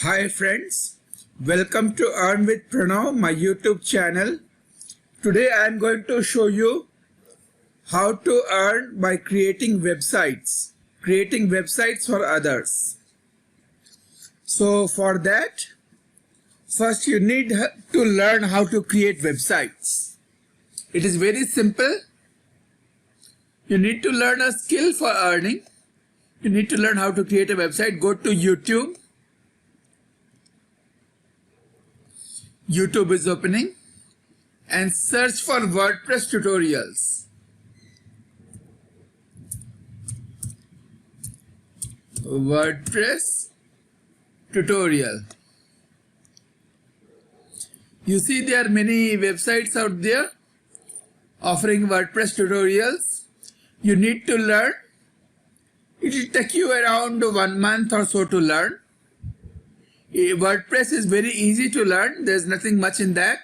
Hi friends, welcome to Earn with Pranav, my YouTube channel. Today I am going to show you how to earn by creating websites for others. So for that, first you need to learn how to create websites. It is very simple. You need to learn a skill for earning. You need to learn how to create a website. Go to YouTube. YouTube is opening and search for WordPress tutorials. WordPress tutorial. You see there are many websites out there offering WordPress tutorials. You need to learn. It will take you around 1 month or so to learn. WordPress is very easy to learn. There's nothing much in that.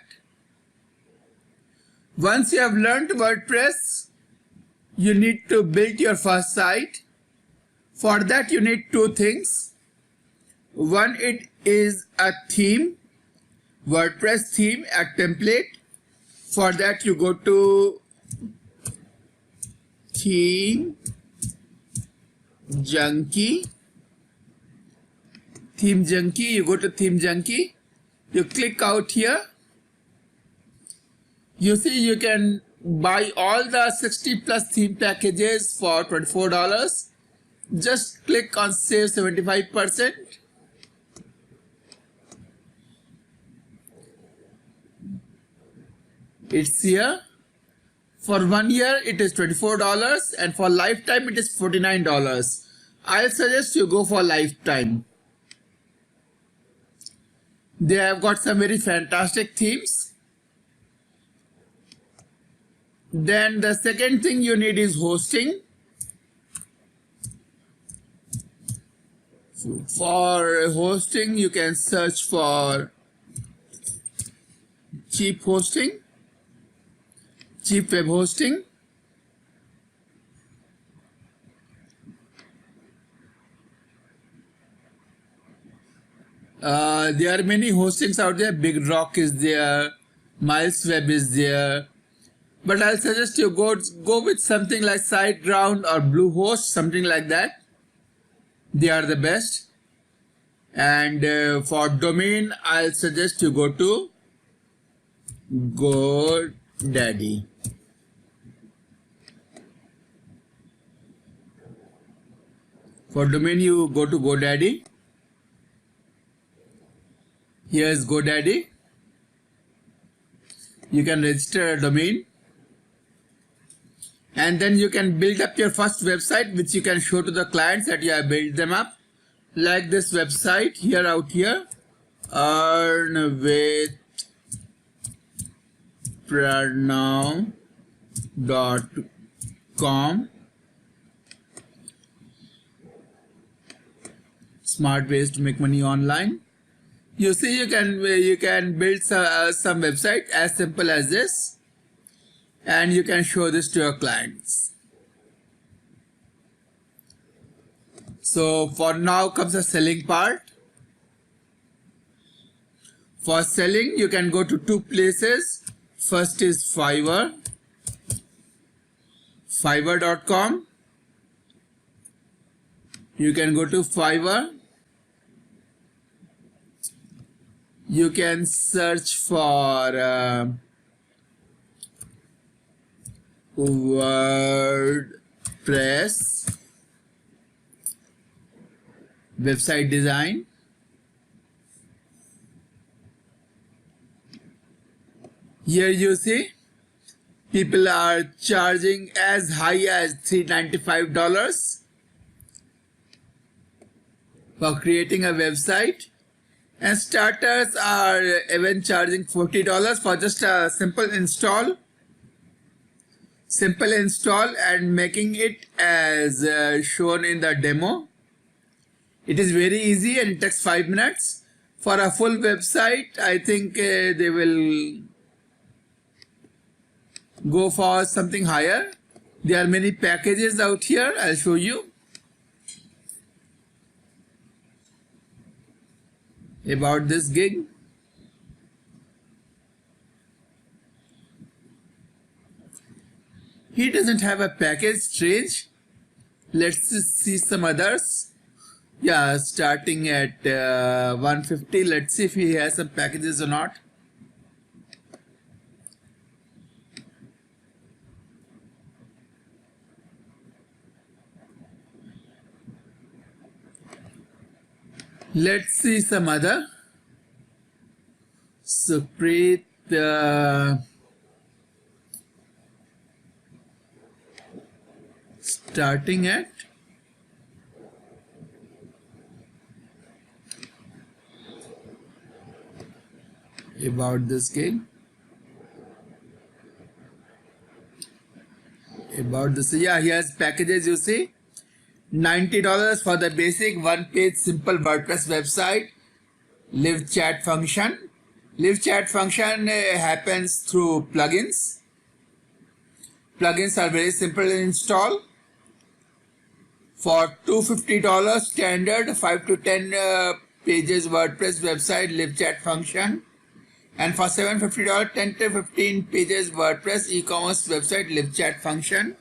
Once you have learned WordPress, you need to build your first site. For that you need two things. One, it is a theme, WordPress theme, a template. For that you go to Theme Junkie. You go to Theme Junkie, you click out here. You see you can buy all the 60 plus theme packages for $24. Just click on save 75%. It's here. For 1 year it is $24 and for lifetime it is $49. I'll suggest you go for lifetime. They have got some very fantastic themes. Then the second thing you need is hosting. For hosting you can search for cheap hosting, cheap web hosting. There are many hostings out there. Big Rock is there, Miles Web is there, but I'll suggest you go with something like SiteGround or Bluehost, something like that. They are the best. And for domain, I'll suggest you go to GoDaddy. For domain, you go to GoDaddy. Here is GoDaddy. You can register a domain and then you can build up your first website, which you can show to the clients that you have built them up, like this website here out here, earnwithpranav.com. Smart ways to make money online. You see, you can build some website as simple as this, and you can show this to your clients. So for now comes the selling part. For selling, you can go to two places. First is Fiverr, Fiverr.com. You can go to Fiverr. You can search for WordPress website design. Here you see people are charging as high as $395 for creating a website. And starters are even charging $40 for just a simple install and making it as shown in the demo. It is very easy and it takes 5 minutes. For a full website, I think they will go for something higher. There are many packages out here. I'll show you. about this gig. He doesn't have a package, strange. Let's see some others. Yeah, starting at 150. Let's see if he has some packages or not. Let's see some other. Supreet, starting at about this gig. About this, yeah, he has packages, you see. $90 for the basic one-page simple WordPress website. Live chat function. Live chat function happens through plugins. Plugins are very simple to install. For $250 standard 5 to 10 pages WordPress website live chat function, and for $750 10 to 15 pages WordPress e-commerce website live chat function.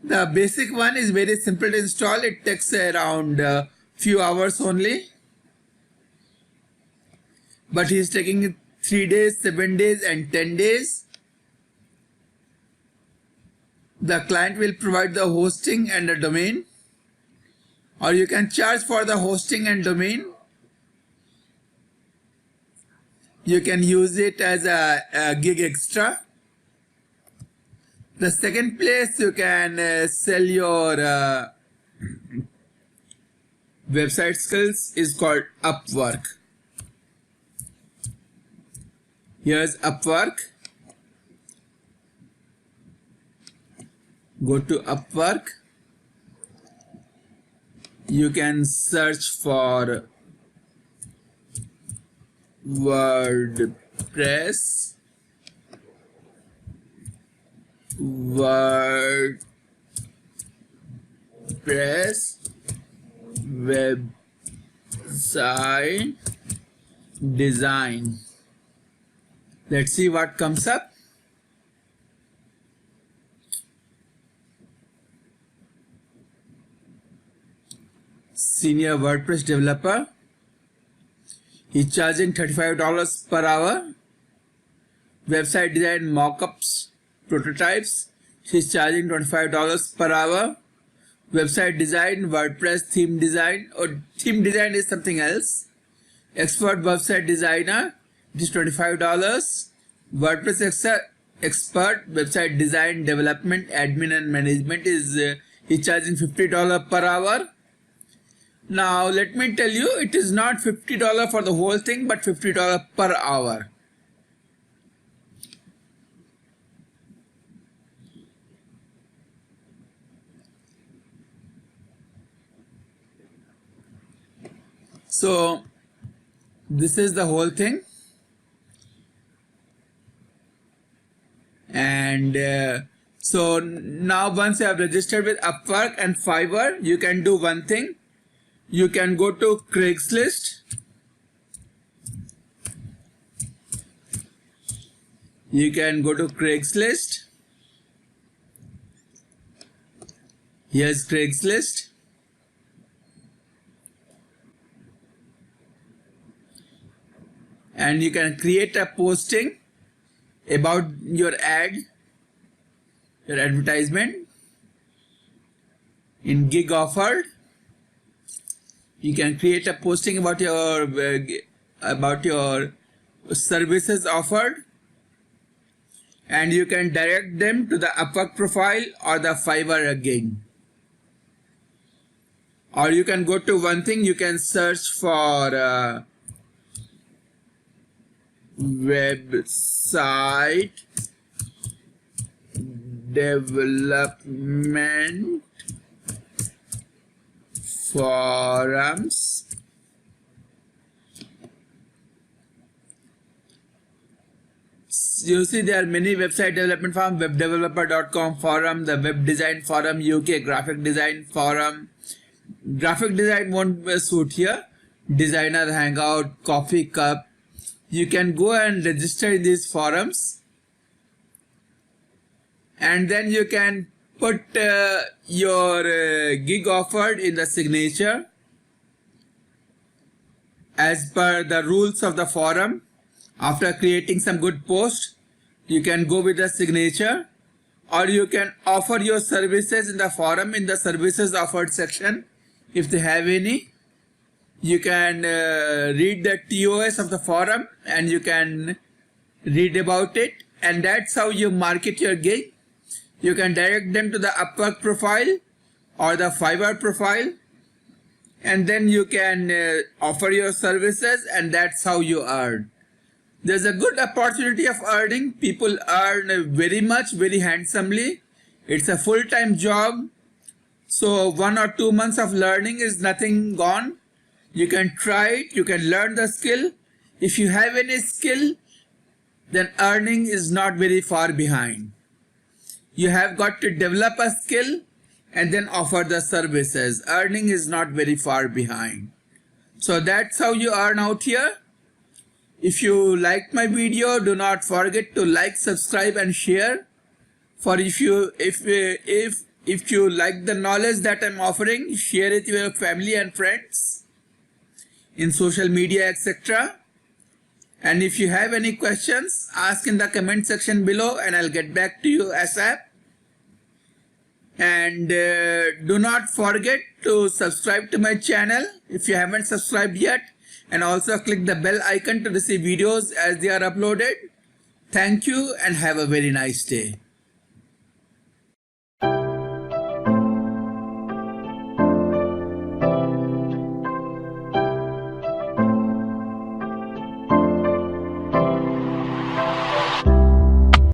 The basic one is very simple to install. It takes around few hours only, but he is taking 3 days, 7 days and 10 days. The client will provide the hosting and the domain, or you can charge for the hosting and domain. You can use it as a gig extra. The second place you can sell your website skills is called Upwork. Here's Upwork. Go to Upwork. You can search for WordPress, website design. Let's see what comes up. Senior WordPress developer. He's charging $35 per hour. Website design mockups, prototypes. He's charging $25 per hour. Website design, WordPress theme design, or theme design is something else. Expert website designer, it is $25. WordPress expert website design, development, admin and management is he's charging $50 per hour. Now let me tell you, it is not $50 for the whole thing, but $50 per hour. So this is the whole thing, and so now once you have registered with Upwork and Fiverr, you can do one thing. You can go to Craigslist. You can go to Craigslist. Here's Craigslist. And you can create a posting about your ad, your advertisement in gig offered. You can create a posting about your services offered, and you can direct them to the Upwork profile or the Fiverr gig. Or you can go to one thing, you can search for website development forums. You see there are many website development forums, webdeveloper.com forum, the web design forum, UK graphic design forum. Graphic design won't suit here. designer hangout, coffee cup. You can go and register in these forums, and then you can put your gig offered in the signature as per the rules of the forum. After creating some good post, you can go with the signature, or you can offer your services in the forum in the services offered section if they have any. You can read the TOS of the forum and you can read about it, and that's how you market your gig. You can direct them to the Upwork profile or the Fiverr profile, and then you can offer your services, and that's how you earn. There's a good opportunity of earning. People earn very much, very handsomely. It's a full-time job. So 1 or 2 months of learning is nothing gone. You can try it. You can learn the skill. If you have any skill, then earning is not very far behind. You have got to develop a skill and then offer the services. Earning is not very far behind. So that's how you earn out here. If you liked my video, do not forget to like, subscribe and share. For if you like the knowledge that I'm offering, share it with your family and friends in social media, etc. And if you have any questions, ask in the comment section below and I'll get back to you ASAP. And do not forget to subscribe to my channel if you haven't subscribed yet. And also click the bell icon to receive videos as they are uploaded. Thank you and have a very nice day.